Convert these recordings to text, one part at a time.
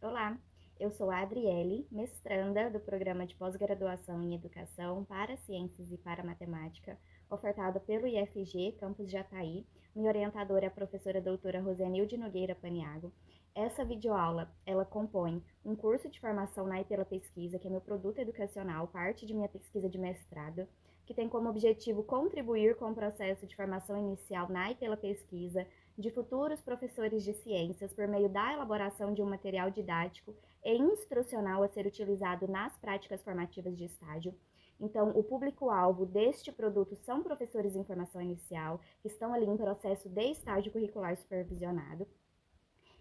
Olá, eu sou a Adriele, mestranda do Programa de Pós-Graduação em Educação para Ciências e para Matemática, ofertado pelo IFG, Campus Jataí. Minha orientadora é a professora doutora Rosenilde Nogueira Paniago. Essa videoaula, ela compõe um curso de formação na e pela pesquisa, que é meu produto educacional, parte de minha pesquisa de mestrado, que tem como objetivo contribuir com o processo de formação inicial na e pela pesquisa, de futuros professores de ciências por meio da elaboração de um material didático e instrucional a ser utilizado nas práticas formativas de estágio. Então, o público-alvo deste produto são professores em formação inicial, que estão ali em processo de estágio curricular supervisionado.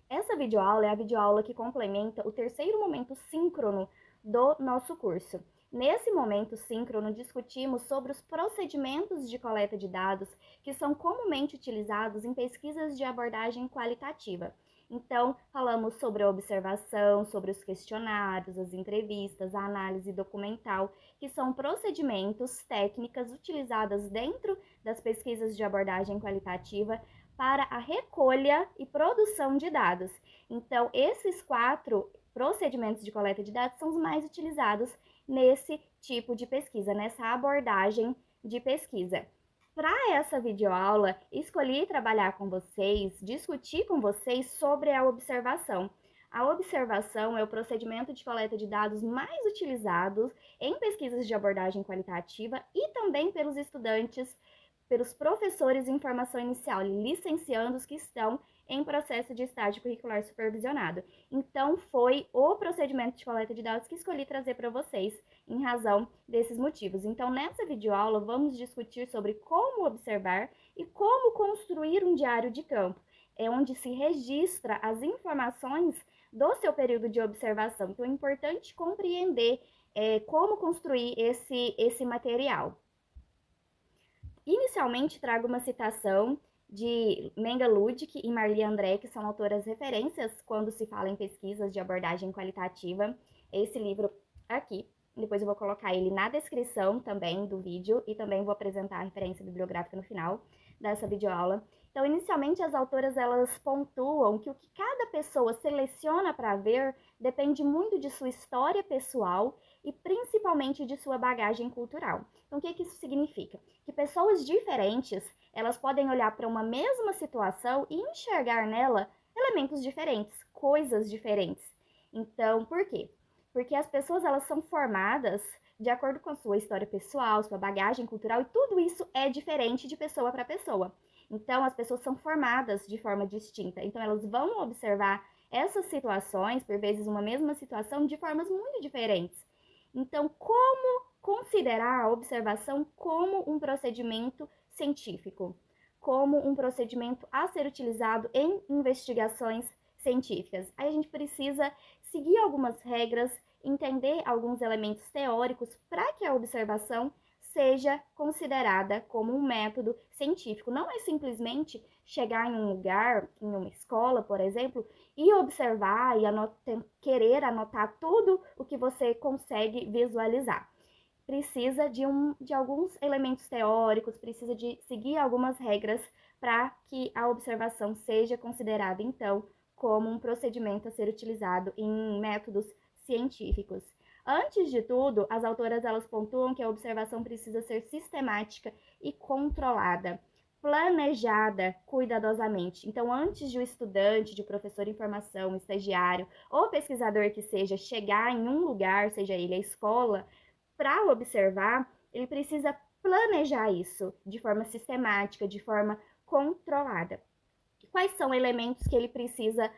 Essa videoaula é a videoaula que complementa o terceiro momento síncrono do nosso curso. Nesse momento síncrono, discutimos sobre os procedimentos de coleta de dados que são comumente utilizados em pesquisas de abordagem qualitativa. Então, falamos sobre a observação, sobre os questionários, as entrevistas, a análise documental, que são procedimentos, técnicas utilizadas dentro das pesquisas de abordagem qualitativa para a recolha e produção de dados. Então, esses 4 procedimentos de coleta de dados são os mais utilizados nesse tipo de pesquisa, nessa abordagem de pesquisa. Para essa videoaula, escolhi trabalhar com vocês, discutir com vocês sobre a observação. A observação é o procedimento de coleta de dados mais utilizado em pesquisas de abordagem qualitativa e também pelos estudantes, pelos professores em formação inicial, licenciandos que estão em processo de estágio curricular supervisionado. Então, foi o procedimento de coleta de dados que escolhi trazer para vocês, em razão desses motivos. Então, nessa videoaula, vamos discutir sobre como observar e como construir um diário de campo, onde se registra as informações do seu período de observação. Então, é importante compreender como construir esse material. Inicialmente, trago uma citação de Menga Ludick e Marli André, que são autoras referências quando se fala em pesquisas de abordagem qualitativa. Esse livro aqui, depois eu vou colocar ele na descrição também do vídeo e também vou apresentar a referência bibliográfica no final dessa videoaula. Então, inicialmente, as autoras elas pontuam que o que cada pessoa seleciona para ver depende muito de sua história pessoal e principalmente de sua bagagem cultural. Então, o que isso significa? Que pessoas diferentes, elas podem olhar para uma mesma situação e enxergar nela elementos diferentes, coisas diferentes. Então, por quê? Porque as pessoas elas são formadas de acordo com a sua história pessoal, sua bagagem cultural, e tudo isso é diferente de pessoa para pessoa. Então, as pessoas são formadas de forma distinta. Então, elas vão observar essas situações, por vezes uma mesma situação, de formas muito diferentes. Então, como considerar a observação como um procedimento científico, como um procedimento a ser utilizado em investigações científicas? Aí a gente precisa seguir algumas regras, entender alguns elementos teóricos para que a observação seja considerada como um método científico. Não é simplesmente chegar em um lugar, em uma escola, por exemplo, e observar e querer anotar tudo o que você consegue visualizar. Precisa de alguns elementos teóricos, precisa de seguir algumas regras para que a observação seja considerada, então, como um procedimento a ser utilizado em métodos científicos. Antes de tudo, as autoras elas pontuam que a observação precisa ser sistemática e controlada, planejada cuidadosamente. Então, antes de o estudante, de professor em formação, estagiário ou pesquisador que seja chegar em um lugar, seja ele a escola, para observar, ele precisa planejar isso de forma sistemática, de forma controlada. Quais são elementos que ele precisa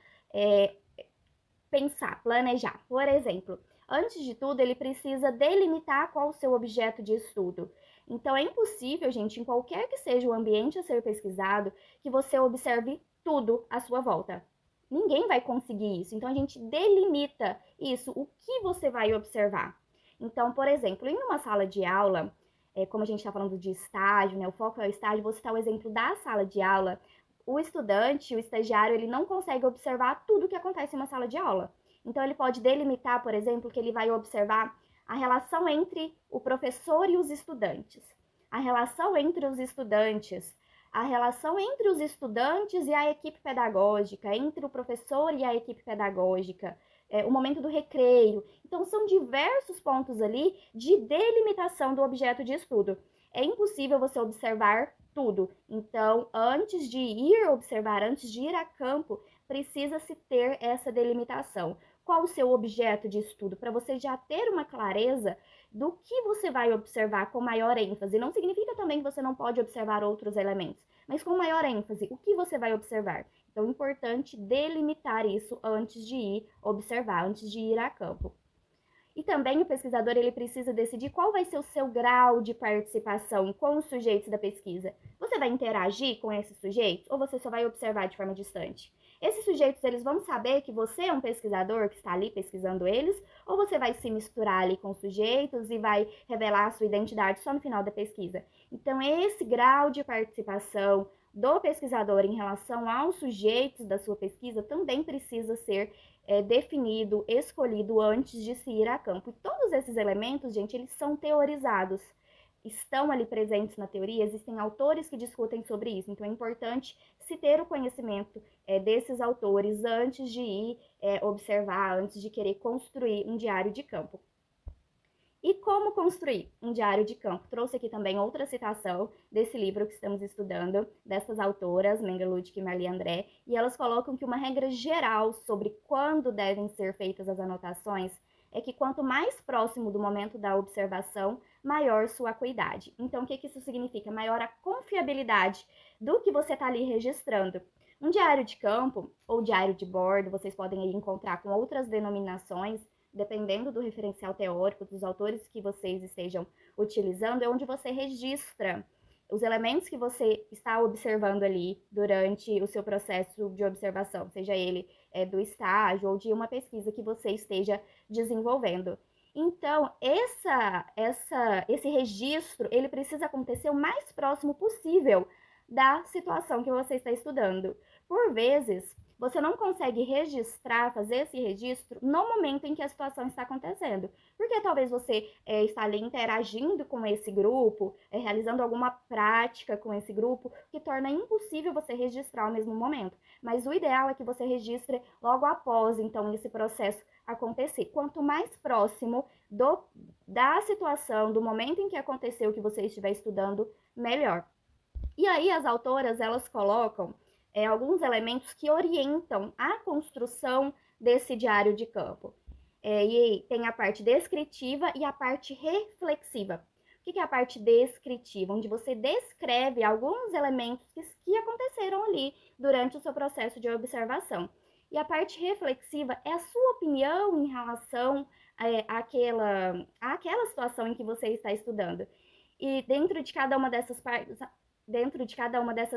pensar, planejar? Por exemplo, antes de tudo, ele precisa delimitar qual o seu objeto de estudo. Então, é impossível, gente, em qualquer que seja o ambiente a ser pesquisado, que você observe tudo à sua volta. Ninguém vai conseguir isso. Então, a gente delimita isso, o que você vai observar. Então, por exemplo, em uma sala de aula, como a gente está falando de estágio, né, o foco é o estágio, vou citar o exemplo da sala de aula. O estudante, o estagiário, ele não consegue observar tudo o que acontece em uma sala de aula. Então, ele pode delimitar, por exemplo, que ele vai observar a relação entre o professor e os estudantes, a relação entre os estudantes, a relação entre os estudantes e a equipe pedagógica, entre o professor e a equipe pedagógica, o momento do recreio. Então, são diversos pontos ali de delimitação do objeto de estudo. É impossível você observar tudo. Então, antes de ir observar, antes de ir a campo, precisa-se ter essa delimitação. Qual o seu objeto de estudo? Para você já ter uma clareza do que você vai observar com maior ênfase. Não significa também que você não pode observar outros elementos, mas com maior ênfase, o que você vai observar? Então, é importante delimitar isso antes de ir observar, antes de ir a campo. E também o pesquisador ele precisa decidir qual vai ser o seu grau de participação com os sujeitos da pesquisa. Você vai interagir com esses sujeitos ou você só vai observar de forma distante? Esses sujeitos eles vão saber que você é um pesquisador que está ali pesquisando eles, ou você vai se misturar ali com os sujeitos e vai revelar a sua identidade só no final da pesquisa? Então, esse grau de participação do pesquisador em relação aos sujeitos da sua pesquisa também precisa ser definido, escolhido antes de se ir a campo. E todos esses elementos, gente, eles são teorizados, estão ali presentes na teoria, existem autores que discutem sobre isso, então é importante se ter o conhecimento desses autores antes de ir observar, antes de querer construir um diário de campo. E como construir um diário de campo? Trouxe aqui também outra citação desse livro que estamos estudando, dessas autoras, Menga Ludwig e Marli André, e elas colocam que uma regra geral sobre quando devem ser feitas as anotações é que quanto mais próximo do momento da observação, maior sua acuidade. Então, o que isso significa? Maior a confiabilidade do que você está ali registrando. Um diário de campo ou diário de bordo, vocês podem aí encontrar com outras denominações, dependendo do referencial teórico, dos autores que vocês estejam utilizando, é onde você registra os elementos que você está observando ali durante o seu processo de observação, seja ele do estágio ou de uma pesquisa que você esteja desenvolvendo. Então, esse registro, ele precisa acontecer o mais próximo possível da situação que você está estudando. Por vezes, você não consegue registrar, fazer esse registro no momento em que a situação está acontecendo. Porque talvez você está ali interagindo com esse grupo, realizando alguma prática com esse grupo, que torna impossível você registrar ao mesmo momento. Mas o ideal é que você registre logo após, então, esse processo acontecer. Quanto mais próximo da situação, do momento em que aconteceu o que você estiver estudando, melhor. E aí as autoras, elas colocam alguns elementos que orientam a construção desse diário de campo. E tem a parte descritiva e a parte reflexiva. O que é a parte descritiva? Onde você descreve alguns elementos que aconteceram ali durante o seu processo de observação. E a parte reflexiva é a sua opinião em relação àquela situação em que você está estudando. E dentro de cada uma dessas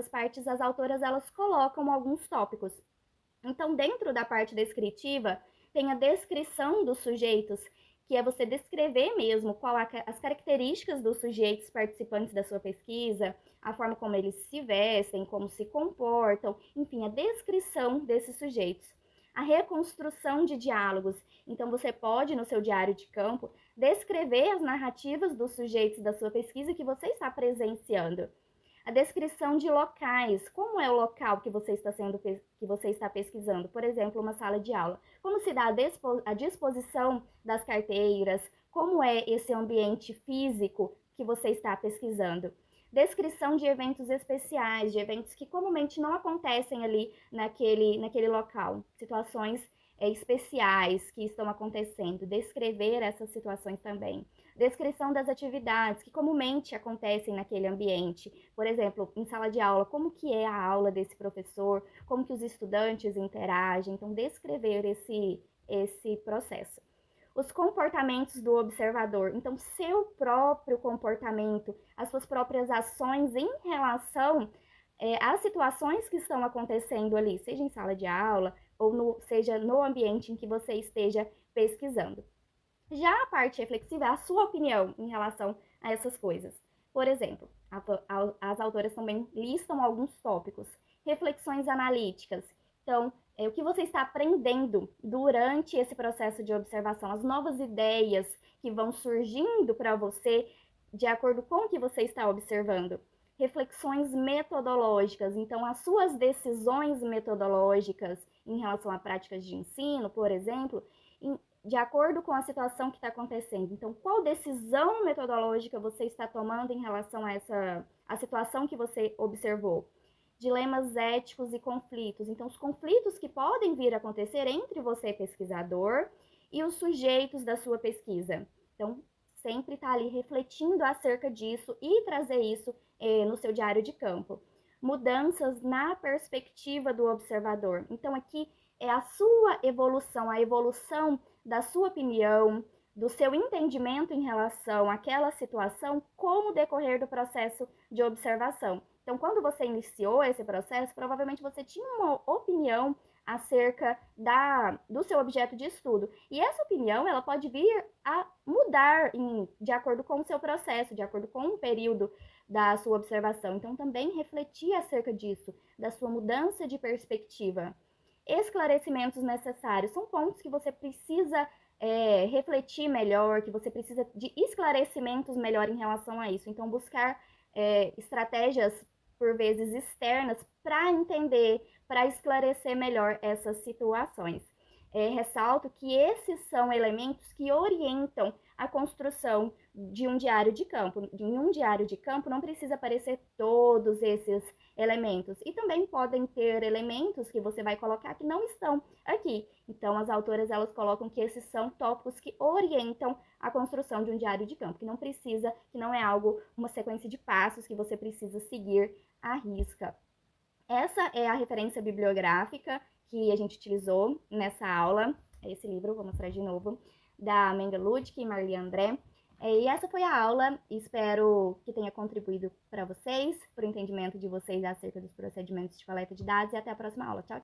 partes, as autoras elas colocam alguns tópicos. Então, dentro da parte descritiva, tem a descrição dos sujeitos, que é você descrever mesmo as características dos sujeitos participantes da sua pesquisa, a forma como eles se vestem, como se comportam, enfim, a descrição desses sujeitos. A reconstrução de diálogos. Então, você pode, no seu diário de campo, descrever as narrativas dos sujeitos da sua pesquisa que você está presenciando. A descrição de locais, como é o local que você está pesquisando, por exemplo, uma sala de aula, como se dá a disposição das carteiras, como é esse ambiente físico que você está pesquisando. Descrição de eventos especiais, de eventos que comumente não acontecem ali naquele local, situações especiais que estão acontecendo, descrever essas situações também. Descrição das atividades que comumente acontecem naquele ambiente. Por exemplo, em sala de aula, como que é a aula desse professor, como que os estudantes interagem. Então, descrever esse processo. Os comportamentos do observador. Então, seu próprio comportamento, as suas próprias ações em relação às situações que estão acontecendo ali, seja em sala de aula ou seja no ambiente em que você esteja pesquisando. Já a parte reflexiva é a sua opinião em relação a essas coisas. Por exemplo, as autoras também listam alguns tópicos. Reflexões analíticas. Então, o que você está aprendendo durante esse processo de observação, as novas ideias que vão surgindo para você de acordo com o que você está observando. Reflexões metodológicas, então as suas decisões metodológicas em relação a práticas de ensino, por exemplo, de acordo com a situação que está acontecendo. Então, qual decisão metodológica você está tomando em relação a a situação que você observou? Dilemas éticos e conflitos. Então, os conflitos que podem vir a acontecer entre você, pesquisador, e os sujeitos da sua pesquisa. Então, sempre estar ali refletindo acerca disso e trazer isso no seu diário de campo. Mudanças na perspectiva do observador. Então, aqui é a sua evolução, a evolução da sua opinião, do seu entendimento em relação àquela situação, como decorrer do processo de observação. Então, quando você iniciou esse processo, provavelmente você tinha uma opinião acerca do seu objeto de estudo. E essa opinião, ela pode vir a mudar de acordo com o seu processo, de acordo com o período da sua observação. Então, também refletir acerca disso, da sua mudança de perspectiva. Esclarecimentos necessários são pontos que você precisa refletir melhor, que você precisa de esclarecimentos melhor em relação a isso. Então, buscar estratégias, por vezes, externas para entender, para esclarecer melhor essas situações. Ressalto que esses são elementos que orientam a construção de um diário de campo. Em um diário de campo não precisa aparecer todos esses elementos. E também podem ter elementos que você vai colocar que não estão aqui. Então, as autoras, elas colocam que esses são tópicos que orientam a construção de um diário de campo, que não precisa, que não é algo, uma sequência de passos que você precisa seguir à risca. Essa é a referência bibliográfica que a gente utilizou nessa aula. Esse livro, vou mostrar de novo, da Menga Ludic e Marli André. E essa foi a aula, espero que tenha contribuído para vocês, para o entendimento de vocês acerca dos procedimentos de coleta de dados, e até a próxima aula. Tchau, tchau!